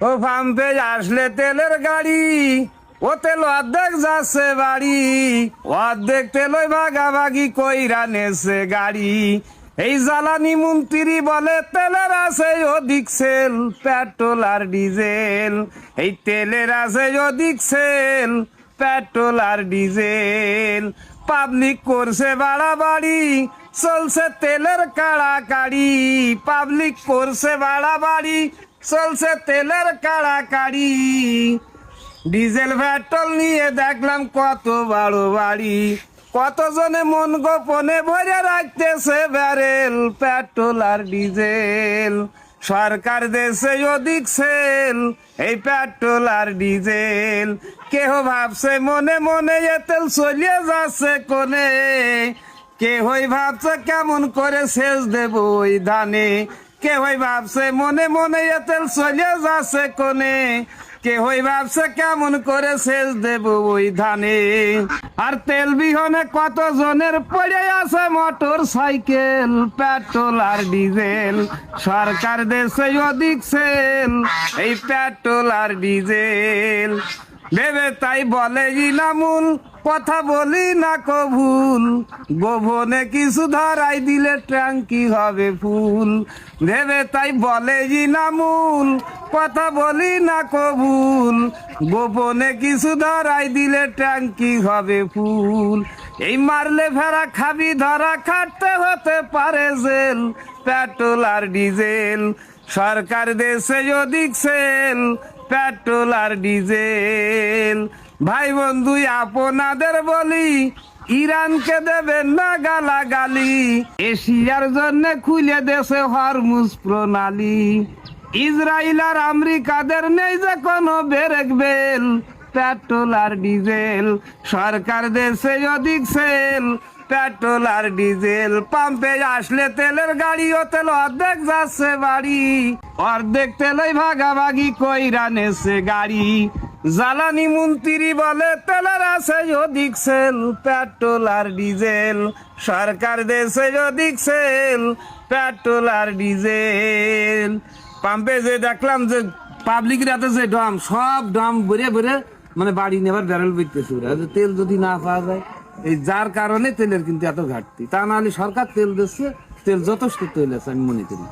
ও পাম্পে আসলে তেলের গাড়ি, ও তেল অর্ধেক যাচ্ছে বাড়ি, অর্ধেক তেলই ভাগাভাগি কইরা নেছে গাড়ি। এই জ্বালানি মন্ত্রী বলে তেলের আছে অধিক সেল, পেট্রোল আর ডিজেল। এই তেলের আছে অধিক সেল, পেট্রোল আর ডিজেল। পাবলিক করছে বাড়াবাড়ি, চলছে তেলের কাড়াকাড়ি। পাবলিক করছে বাড়াবাড়ি, চলছে তেলের কাড়াকাড়ি। ডিজেল পেট্রোল নিয়ে দেখলাম কত বাড়ি, কতজনে মন গোপনে ভরে রাখতেছে ব্যারেল, পেট্রোল আর ডিজেল। সরকার দেশে অধিক সেল, এই পেট্রোল আর ডিজেল। কেহ ভাবছে মনে মনে এ তেল চলিয়ে যাচ্ছে কোনে, কেহই ভাবছে কেমন করে সেচ দেব ওই ধানে। কেহই ভাবছে মনে মনে এ তেল চলিয়ে যাচ্ছে কোনে, কেহই ভাবছে কেমন করে সেচ দেব ওই ধানে। আর তেল বিহনে কত জনের পড়ে আছে মোটর সাইকেল, পেট্রোল আর ডিজেল। সরকার দেশে অধিক সেল, এই পেট্রোল আর ডিজেল। ভেবে তাই বলে ইনামুল, কথা বলি না কভুল। গোভনে কিছু ধরাই দিলে ট্যাঙ্কি হবে ফুল। ভেবে তাই বলে ইনামুল, কথা বলি না কভুল। গোপনে কিছু ধরাই দিলে ট্যাঙ্কি হবে ফুল। এই মারলে ফেরা খাবি ধরা, খাটতে হতে পারে জেল, পেট্রোল আর ডিজেল। সরকার দেশে অধিক সেল, পেট্রোল আর ডিজেল। ভাই বন্ধু আপনাদের বলি, ইরানকে দেবেন না গালাগালি। এশিয়ার জন্য খুলে দেশে হরমুজ প্রণালী। ইসরায়েল আর আমেরিকাদের নেই যে কোনো ব্রেক বেল, পেট্রোল আর ডিজেল। সরকার দেশে অধিক সেল, পেট্রোল আর ডিজেল। পাম্পে আসলে তেলের গাড়ি, ও তেল অর্ধেক যাচ্ছে বাড়ি, অর্ধেক তেলই ভাগাভাগি কইরা নেছে গাড়ি। জ্বালানি মন্ত্রী বলে তেলের আছে অধিক সেল, পেট্রোল আর ডিজেল। সরকার দেশে অধিক সেল, পেট্রোল আর ডিজেল। পাম্পে যে দেখলাম যে পাবলিকের হাতে যে ড্রাম, সব ড্রাম ভরে ভরে মানে বাড়ি নেবার ব্যারেল বিকতেছে। তেল যদি না পাওয়া যায়, এই যার কারণে তেলের কিন্তু এত ঘাটতি। তা নাহলে সরকার তেল দিচ্ছে, তেল যথেষ্ট তেল আছে আমি মনে করি।